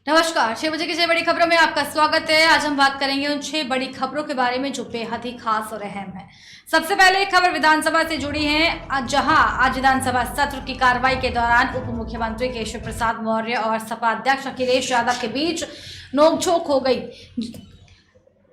नमस्कार, 6 बजे की 6 बड़ी खबरों में आपका स्वागत है। आज हम बात करेंगे उन 6 बड़ी खबरों के बारे में जो बेहद ही खास और अहम है। सबसे पहले एक खबर विधानसभा से जुड़ी है, जहां आज विधानसभा सत्र की कार्रवाई के दौरान उप मुख्यमंत्री केशव प्रसाद मौर्य और सपा अध्यक्ष अखिलेश यादव के बीच नोकझोंक हो गई।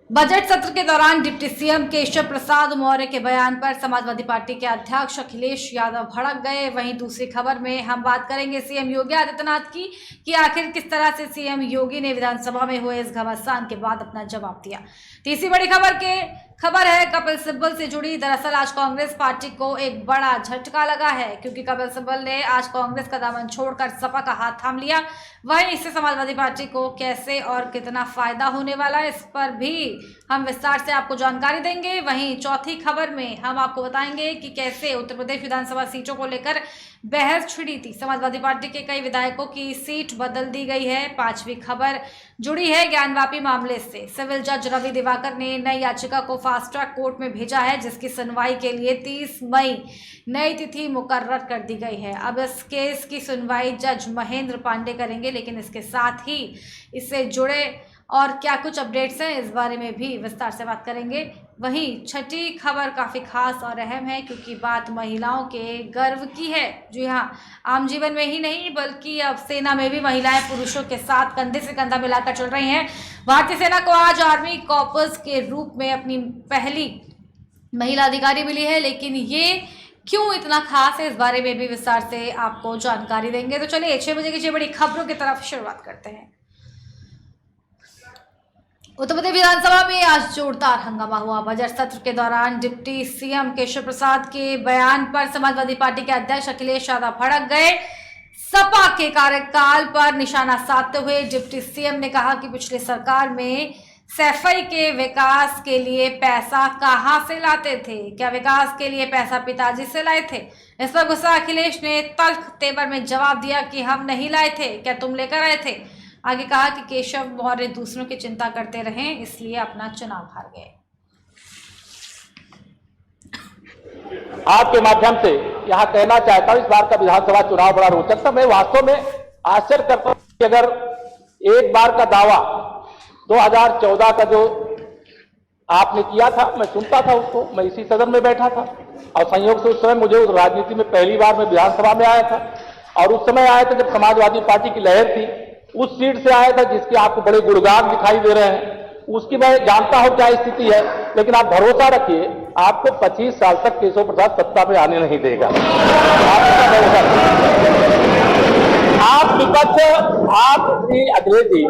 बजट सत्र के दौरान डिप्टी सीएम केशव प्रसाद मौर्य के बयान पर समाजवादी पार्टी के अध्यक्ष अखिलेश यादव भड़क गए। वहीं दूसरी खबर में हम बात करेंगे सीएम योगी आदित्यनाथ की कि आखिर किस तरह से सीएम योगी ने विधानसभा में हुए इस घमासान के बाद अपना जवाब दिया। तीसरी बड़ी खबर है कपिल सिब्बल से जुड़ी। दरअसल आज कांग्रेस पार्टी को एक बड़ा झटका लगा है, क्योंकि कपिल सिब्बल ने आज कांग्रेस का दामन छोड़कर सपा का हाथ थाम लिया। वहीं इससे समाजवादी पार्टी को कैसे और कितना फायदा होने वाला है, इस पर भी हम विस्तार से आपको जानकारी देंगे। वहीं चौथी खबर में हम आपको बताएंगे कि कैसे उत्तर प्रदेश विधानसभा सीटों को लेकर बहस छिड़ी थी। समाजवादी पार्टी के कई विधायकों की सीट बदल दी गई है। पांचवी खबर जुड़ी है ज्ञानवापी मामले से। सिविल जज रवि दिवाकर ने नई याचिका को फास्ट ट्रैक कोर्ट में भेजा है, जिसकी सुनवाई के लिए 30 मई नई तिथि मुकर्रर कर दी गई है। अब इस केस की सुनवाई जज महेंद्र पांडे करेंगे, लेकिन इसके साथ ही इससे जुड़े और क्या कुछ अपडेट्स हैं, इस बारे में भी विस्तार से बात करेंगे। वहीं छठी खबर काफ़ी खास और अहम है, क्योंकि बात महिलाओं के गर्व की है। जी हाँ, आम जीवन में ही नहीं बल्कि अब सेना में भी महिलाएं पुरुषों के साथ कंधे से कंधा मिलाकर चल रही हैं। भारतीय सेना को आज आर्मी कॉर्प्स के रूप में अपनी पहली महिला अधिकारी मिली है, लेकिन ये क्यों इतना खास है, इस बारे में भी विस्तार से आपको जानकारी देंगे। तो चलिए 6 बजे की 6 बड़ी खबरों की तरफ शुरुआत करते हैं। उत्तर प्रदेश विधानसभा में आज जोरदार हंगामा हुआ। बजट सत्र के दौरान डिप्टी सीएम केशव प्रसाद के बयान पर समाजवादी पार्टी के अध्यक्ष अखिलेश यादव भड़क गए। सपा के कार्यकाल पर निशाना साधते हुए डिप्टी सीएम ने कहा कि पिछली सरकार में सैफई के विकास के लिए पैसा कहां से लाते थे, क्या विकास के लिए पैसा पिताजी से लाए थे। इस पर गुस्सा अखिलेश ने तल्ख तेवर में जवाब दिया कि हम नहीं लाए थे, क्या तुम लेकर आए थे। आगे कहा कि केशव मौर्य दूसरों की चिंता करते रहे, इसलिए अपना चुनाव हार गए। आपके माध्यम से यहां कहना चाहता हूं, इस बार का विधानसभा चुनाव बड़ा रोचक था। मैं वास्तव में आश्चर्य करता हूं कि अगर एक बार का दावा 2014 का जो आपने किया था, मैं सुनता था उसको, मैं इसी सदन में बैठा था और संयोग से उस समय मुझे उस राजनीति में पहली बार मैं विधानसभा में आया था और उस समय आया था जब समाजवादी पार्टी की लहर थी। उस सीट से आया था जिसके आपको बड़े गुणगान दिखाई दे रहे हैं, उसकी मैं जानता हूं क्या स्थिति है, लेकिन आप भरोसा रखिए आपको 25 साल तक केशव प्रसाद सत्ता में आने नहीं देगा। आप विपक्ष, आप श्री अखिलेश जी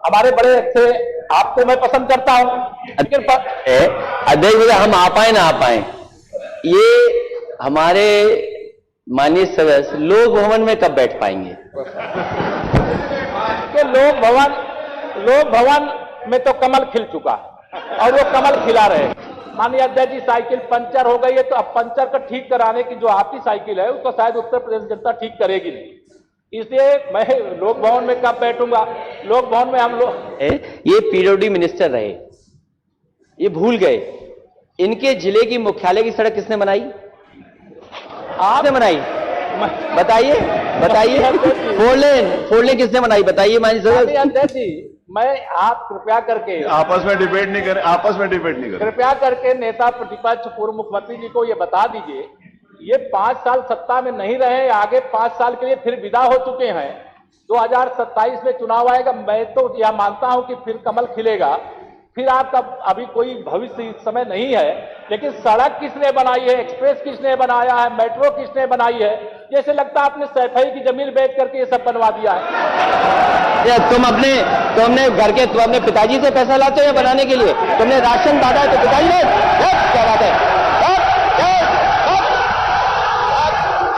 हमारे बड़े अच्छे, आपको मैं पसंद करता हूं, लेकिन अध्यक्ष जी हम आ पाए ना आ पाए, ये हमारे माननीय सदस्य लोक भवन में कब बैठ पाएंगे। कि लोक भवन में तो कमल खिल चुका है और वो कमल खिला रहे हैं। माननीय अध्यक्ष जी साइकिल पंचर हो गई है, तो अब पंचर का ठीक कराने की जो आपकी साइकिल है उसको शायद उत्तर प्रदेश जनता ठीक करेगी नहीं, इसलिए मैं लोक भवन में कब बैठूंगा। लोक भवन में हम लोग ये पीडब्ल्यूडी मिनिस्टर रहे, ये भूल गए इनके जिले की मुख्यालय की सड़क किसने बनाई, आपने बनाई, बताइए बताइए। फोर लेन किसने बनाई बताइए। माननीय अध्यक्ष जी, मैं आप कृपया करके आपस में डिबेट नहीं करें। कृपया करके नेता प्रतिपक्ष पूर्व मुख्यमंत्री जी को ये बता दीजिए, ये 5 साल सत्ता में नहीं रहे, आगे 5 साल के लिए फिर विदा हो चुके हैं। 2027 में चुनाव आएगा, मैं तो यह मानता हूं कि फिर कमल खिलेगा, फिर आपका अभी कोई भविष्य इस समय नहीं है, लेकिन सड़क किसने बनाई है, एक्सप्रेस किसने बनाया है, मेट्रो किसने बनाई है। जैसे लगता है आपने सैफई की जमीन बेच करके ये सब बनवा दिया है। तुम अपने पिताजी से पैसा लाते हो या बनाने के लिए, तुमने राशन बांटा है तो पिताजी ने, क्या बात है,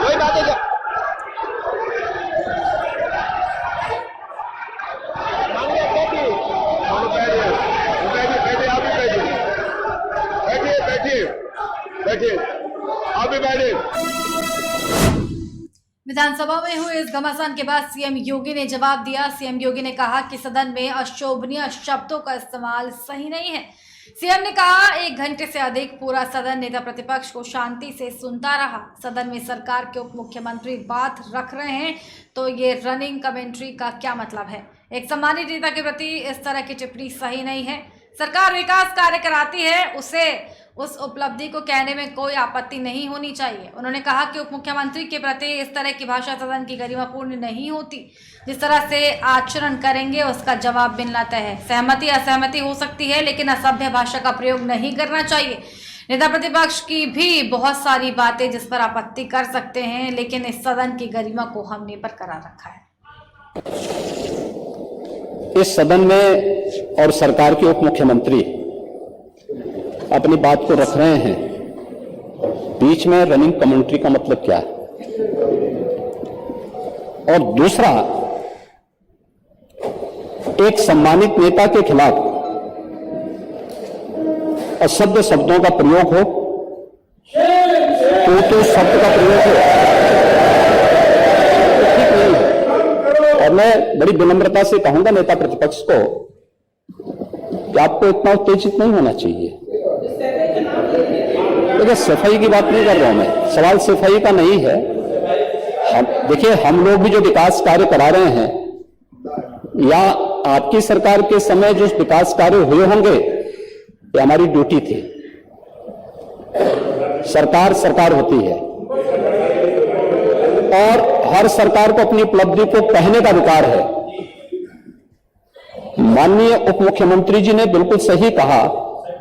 कोई बात है। विधानसभा में हुए इस घमासान के बाद सीएम योगी ने जवाब दिया। सीएम योगी ने कहा कि सदन में अशोभनीय शब्दों का इस्तेमाल सही नहीं है। सीएम ने कहा 1 घंटे से अधिक पूरा सदन नेता प्रतिपक्ष को शांति से सुनता रहा। सदन में सरकार के उप मुख्यमंत्री बात रख रहे हैं तो ये रनिंग कमेंट्री का क्या मतलब है। एक सम्मानित नेता के प्रति इस तरह की टिप्पणी सही नहीं है। सरकार विकास कार्य कराती है, उसे उस उपलब्धि को कहने में कोई आपत्ति नहीं होनी चाहिए। उन्होंने कहा कि उप मुख्यमंत्री के प्रति इस तरह की भाषा सदन की गरिमापूर्ण नहीं होती। जिस तरह से आचरण करेंगे उसका जवाब मिलना तय है। सहमति असहमति हो सकती है, लेकिन असभ्य भाषा का प्रयोग नहीं करना चाहिए। नेता प्रतिपक्ष की भी बहुत सारी बातें जिस पर आपत्ति कर सकते हैं, लेकिन इस सदन की गरिमा को हमने बरकरार रखा है। इस सदन में और सरकार के उप मुख्यमंत्री अपनी बात को रख रहे हैं, बीच में रनिंग कमेंट्री का मतलब क्या है? और दूसरा, एक सम्मानित नेता के खिलाफ असभ्य शब्दों का प्रयोग हो, तो शब्द का प्रयोग हो, तो ठीक नहीं है। और मैं बड़ी विनम्रता से कहूंगा नेता प्रतिपक्ष को कि आपको इतना उत्तेजित नहीं होना चाहिए। देखिए, सफाई की बात नहीं कर रहा हूं मैं, सवाल सफाई का नहीं है। देखिए, हम लोग भी जो विकास कार्य करा रहे हैं, या आपकी सरकार के समय जो विकास कार्य हुए होंगे, ये हमारी ड्यूटी थी। सरकार सरकार होती है और हर सरकार को अपनी उपलब्धि को कहने का अधिकार है। माननीय उप मुख्यमंत्री जी ने बिल्कुल सही कहा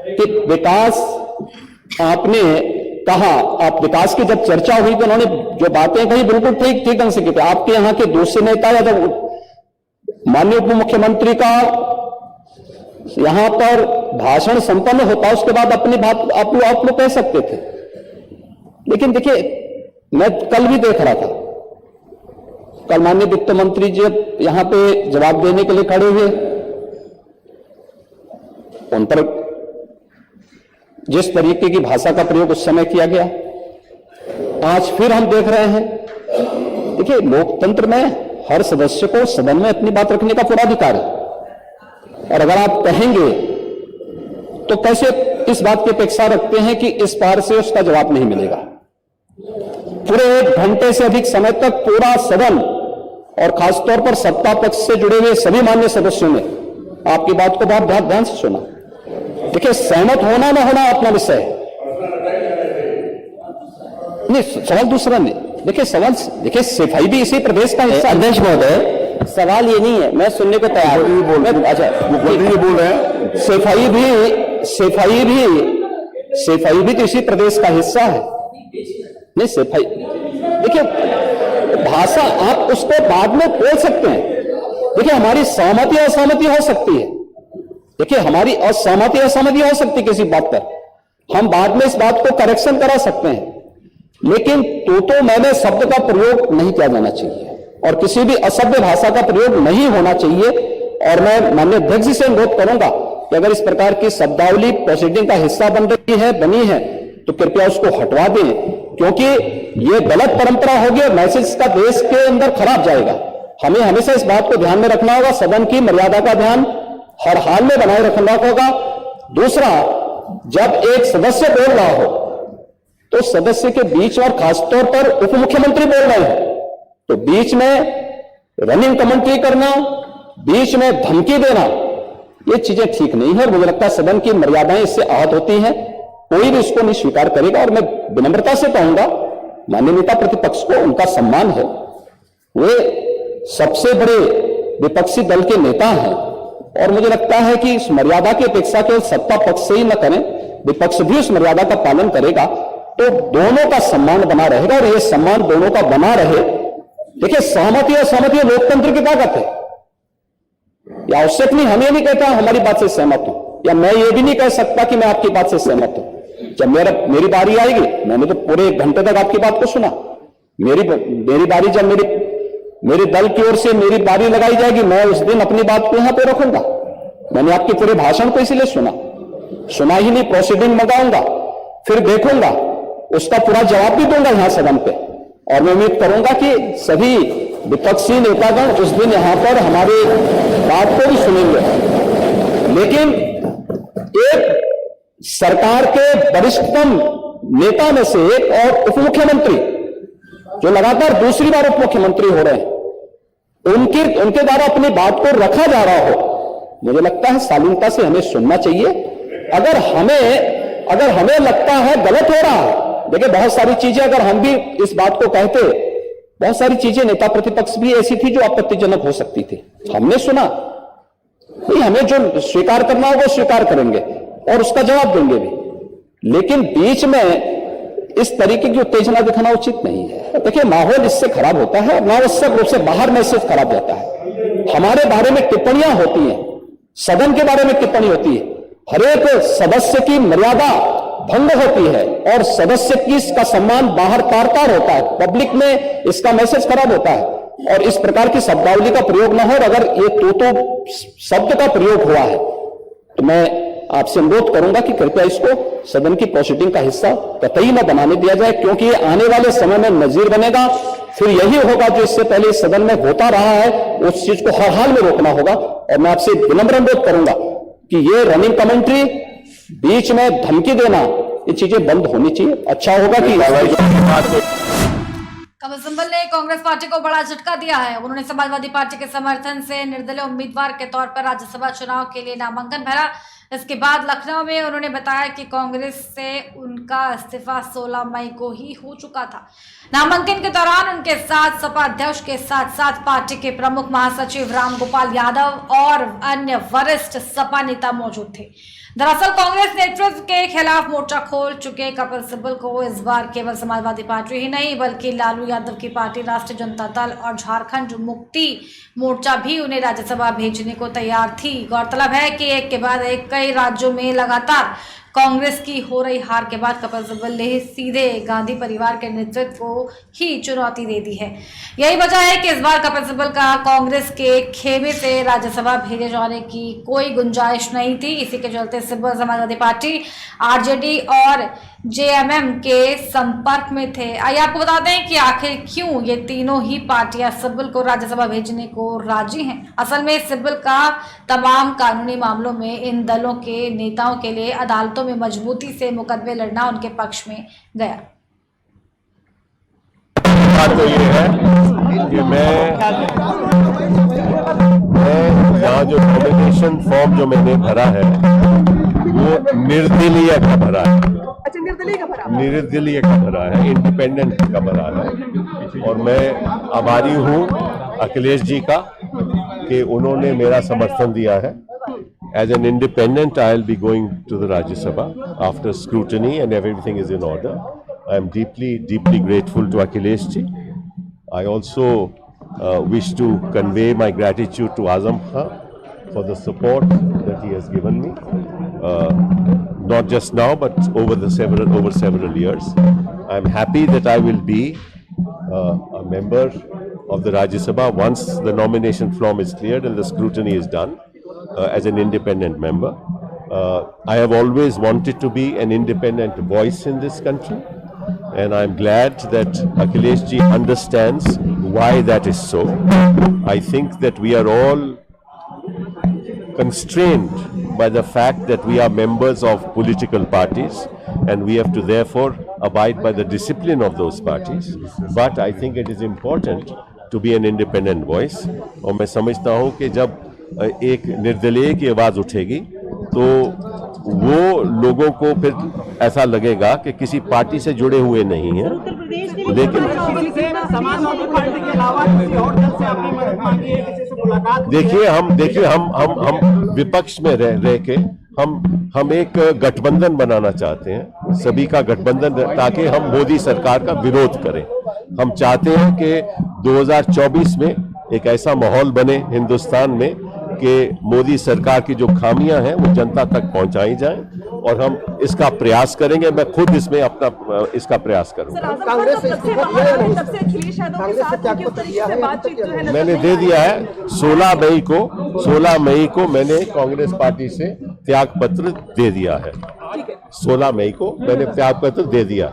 कि विकास, आपने कहा, आप विकास की जब चर्चा हुई तो उन्होंने जो बातें कही बिल्कुल ठीक ढंग से की थी। आपके यहां के दूसरे नेता या जब माननीय उप मुख्यमंत्री का यहां पर भाषण संपन्न होता, उसके बाद अपनी बात आप लोग कह सकते थे। लेकिन देखिए, मैं कल भी देख रहा था, कल माननीय वित्त मंत्री जी यहां पे जवाब देने के लिए खड़े हुए, उन पर जिस तरीके की भाषा का प्रयोग उस समय किया गया, आज फिर हम देख रहे हैं। देखिए, लोकतंत्र में हर सदस्य को सदन में अपनी बात रखने का पूरा अधिकार है, और अगर आप कहेंगे तो कैसे इस बात की अपेक्षा रखते हैं कि इस पार से उसका जवाब नहीं मिलेगा? पूरे 1 घंटे से अधिक समय तक पूरा सदन और खासतौर पर सत्ता पक्ष से जुड़े हुए सभी मान्य सदस्यों ने आपकी बात को बहुत ध्यान से सुना। देखिए, सहमत होना ना होना अपना विषय है, नहीं, सवाल दूसरा नहीं। देखिए, सवाल, देखिए, सफाई भी इसी प्रदेश का हिस्सा। अध्यक्ष महोदय, सवाल ये नहीं है, मैं सुनने को तैयार हूं। अच्छा, मुख्यमंत्री बोल रहे हैं, सफाई भी तो इसी प्रदेश का हिस्सा है। नहीं, सफाई, देखिए, भाषा आप उसको बाद में बोल सकते हैं। देखिए, हमारी सहमति असहमति हो सकती है, देखिए, हमारी असहमति असहमति हो सकती है किसी बात पर, हम बाद में इस बात को करेक्शन करा सकते हैं, लेकिन तो मैंने शब्द का प्रयोग नहीं किया जाना चाहिए और किसी भी असभ्य भाषा का प्रयोग नहीं होना चाहिए। और मैं माननीय अध्यक्ष जी से अनुरोध करूंगा कि अगर इस प्रकार की शब्दावली प्रोसीडिंग का हिस्सा बनी है तो कृपया उसको हटवा दें, क्योंकि ये गलत परंपरा होगी और मैसेज का देश के अंदर खराब जाएगा। हमें हमेशा इस बात को ध्यान में रखना होगा, सदन की मर्यादा का ध्यान हर हाल में बनाए रखना होगा। दूसरा, जब एक सदस्य बोल रहा हो तो सदस्य के बीच, और खासतौर पर उप मुख्यमंत्री बोल रहे हैं, तो बीच में रनिंग कमेंट्री करना, बीच में धमकी देना, ये चीजें ठीक नहीं है। और मुझे लगता है सदन की मर्यादाएं इससे आहत होती हैं, कोई भी इसको नहीं स्वीकार करेगा। और मैं विनम्रता से कहूंगा, माननीय नेता प्रतिपक्ष को उनका सम्मान है, वे सबसे बड़े विपक्षी दल के नेता हैं, और मुझे लगता है कि इस मर्यादा की अपेक्षा केवल सत्ता पक्ष से ही न करें, विपक्ष भी उस मर्यादा का पालन करेगा तो दोनों का सम्मान बना रहेगा, और यह सम्मान दोनों का बना रहे। देखिए, सहमति और सहमति लोकतंत्र की ताकत है। या आवश्यक नहीं, हम ये नहीं कहता हमारी बात से सहमत हूं, या मैं ये भी नहीं कह सकता कि मैं आपकी बात से सहमत हूं। जब मेरी बारी आएगी, मैंने तो पूरे 1 घंटे तक आपकी बात को सुना। मेरी बारी, जब मेरे दल की ओर से मेरी बारी लगाई जाएगी, मैं उस दिन अपनी बात को यहां पे रखूंगा। मैंने आपके पूरे भाषण को इसलिए सुना ही नहीं, प्रोसीडिंग मंगाऊंगा, फिर देखूंगा, उसका पूरा जवाब भी दूंगा यहां सदन पे। और मैं उम्मीद करूंगा कि सभी विपक्षी नेतागण उस दिन यहां पर हमारी बात को भी सुनेंगे। लेकिन एक सरकार के वरिष्ठतम नेता में से एक और उप मुख्यमंत्री, जो लगातार दूसरी बार उप मुख्यमंत्री हो रहे हैं, उनके द्वारा अपनी बात को रखा जा रहा हो, मुझे लगता है शालीनता से हमें सुनना चाहिए। अगर हमें लगता है गलत हो रहा है, देखिए बहुत सारी चीजें अगर हम भी इस बात को कहते, बहुत सारी चीजें नेता प्रतिपक्ष भी ऐसी थी जो आपत्तिजनक हो सकती थी, हमने सुना। नहीं, हमें जो स्वीकार करना हो वो स्वीकार करेंगे और उसका जवाब देंगे भी, लेकिन बीच में इस तरीके की उत्तेजना दिखाना उचित नहीं है। देखिए माहौल इससे खराब होता है, अनावश्यक रूप से बाहर मैसेज खराब जाता है। हमारे बारे में टिप्पणियां होती हैं, सदन के बारे में टिप्पणी होती है, हर एक सदस्य की मर्यादा भंग होती है और सदस्य की इसका सम्मान बाहर तार तार होता है, पब्लिक में इसका मैसेज खराब होता है और इस प्रकार की शब्दावली का प्रयोग न हो। और अगर ये तो शब्द का प्रयोग हुआ है तो मैं आपसे अनुरोध करूंगा कि कृपया इसको सदन की प्रोसीडिंग का हिस्सा कतई न बनाने दिया जाए, क्योंकि ये आने वाले समय में नजीर बनेगा। फिर यही होगा जो इससे पहले इस सदन में होता रहा है, उस चीज को हर हाल में रोकना होगा। और मैं आपसे विनम्र अनुरोध करूंगा कि ये रनिंग कमेंट्री, बीच में धमकी देना, ये चीजें बंद होनी चाहिए। अच्छा होगा कि कपिल सिब्बल ने कांग्रेस पार्टी को बड़ा झटका दिया है। उन्होंने समाजवादी पार्टी के समर्थन से निर्दलीय उम्मीदवार के तौर पर राज्यसभा चुनाव के लिए नामांकन भरा। इसके बाद लखनऊ में उन्होंने बताया कि कांग्रेस से उनका इस्तीफा 16 मई को ही हो चुका था। नामांकन के दौरान उनके साथ सपा अध्यक्ष के साथ साथ पार्टी के प्रमुख महासचिव रामगोपाल यादव और अन्य वरिष्ठ सपा नेता मौजूद थे। दरअसल कांग्रेस नेतृत्व के खिलाफ मोर्चा खोल चुके कपिल सिब्बल को इस बार केवल समाजवादी पार्टी ही नहीं बल्कि लालू यादव की पार्टी राष्ट्रीय जनता दल और झारखंड मुक्ति मोर्चा भी उन्हें राज्यसभा भेजने को तैयार थी। गौरतलब है कि एक के बाद एक कई राज्यों में लगातार कांग्रेस की हो रही हार के बाद कपिल सिब्बल ने सीधे गांधी परिवार के नेतृत्व को ही चुनौती दे दी है। यही वजह है कि इस बार कपिल सिब्बल का कांग्रेस के खेमे से राज्यसभा भेजे जाने की कोई गुंजाइश नहीं थी। इसी के चलते सिब्बल समाजवादी पार्टी, आरजेडी और जेएमएम के संपर्क में थे। आइए आपको बता दें कि आखिर क्यों ये तीनों ही पार्टियां सिब्बल को राज्यसभा भेजने को राजी हैं। असल में सिब्बल का तमाम कानूनी मामलों में इन दलों के नेताओं के लिए अदालतों में मजबूती से मुकदमे लड़ना उनके पक्ष में गया। बात तो ये है कि मैं यहाँ जो नॉमिनेशन फॉर्म जो मैंने भरा है वो निर्दलीय का भरा है। अच्छा, निर्दलीय का भरा है, इंडिपेंडेंट का भरा है। और मैं आभारी हूँ अखिलेश जी का कि उन्होंने मेरा समर्थन दिया है। As an independent, I'll be going to the Rajya Sabha after scrutiny and everything is in order. I am deeply, deeply grateful to Akhilesh ji. I also wish to convey my gratitude to Azam Khan for the support that he has given me, not just now, but over several years. I am happy that I will be a member of the Rajya Sabha once the nomination form is cleared and the scrutiny is done. As an independent member, I have always wanted to be an independent voice in this country, and I am glad that Akhilesh ji understands why that is so. I think that we are all constrained by the fact that we are members of political parties and we have to therefore abide by the discipline of those parties. But I think it is important to be an independent voice. और मैं समझता हूँ कि जब एक निर्दलीय की आवाज उठेगी तो वो लोगों को फिर ऐसा लगेगा कि किसी पार्टी से जुड़े हुए नहीं हैं, लेकिन देखिए हम विपक्ष में रह के हम एक गठबंधन बनाना चाहते हैं, सभी का गठबंधन, ताकि हम मोदी सरकार का विरोध करें। हम चाहते हैं कि 2024 में एक ऐसा माहौल बने हिंदुस्तान में कि मोदी सरकार की जो खामियां हैं वो जनता तक पहुंचाई जाएं, और हम इसका प्रयास करेंगे। मैं खुद इसमें अपना इसका प्रयास करूंगा। मैंने दे दिया है 16 मई को मैंने कांग्रेस पार्टी से त्याग पत्र दे दिया है। 16 मई को मैंने त्याग पत्र दे दिया।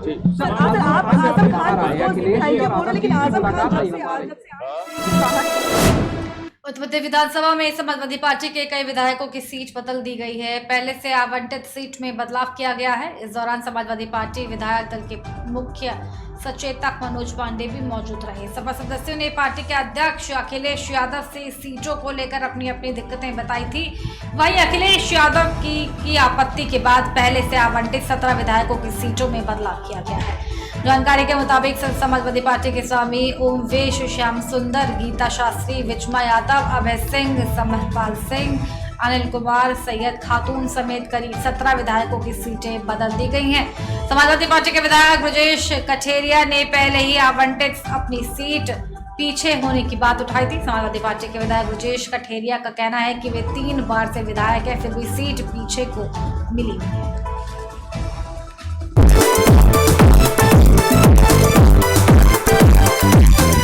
उत्तर प्रदेश विधानसभा में समाजवादी पार्टी के कई विधायकों की सीट बदल दी गई है। पहले से आवंटित सीट में बदलाव किया गया है। इस दौरान समाजवादी पार्टी विधायक दल के मुख्य सचेतक मनोज पांडे भी मौजूद रहे। सपा सदस्यों ने पार्टी के अध्यक्ष अखिलेश यादव से सीटों को लेकर अपनी अपनी दिक्कतें बताई थी। वहीं अखिलेश यादव की आपत्ति के बाद पहले से आवंटित 17 विधायकों की सीटों में बदलाव किया गया है। जानकारी के मुताबिक समाजवादी पार्टी के स्वामी ओमवेश, श्याम सुंदर, गीता शास्त्री, विजमा यादव, अभय सिंह, समरपाल सिंह, अनिल कुमार, सैयद खातून समेत करीब 17 विधायकों की सीटें बदल दी गई हैं। समाजवादी पार्टी के विधायक ब्रजेश कठेरिया ने पहले ही आवंटित अपनी सीट पीछे होने की बात उठाई थी। समाजवादी पार्टी के विधायक ब्रजेश कठेरिया का कहना है कि वे 3 बार से विधायक है, फिर भी सीट पीछे को मिली है।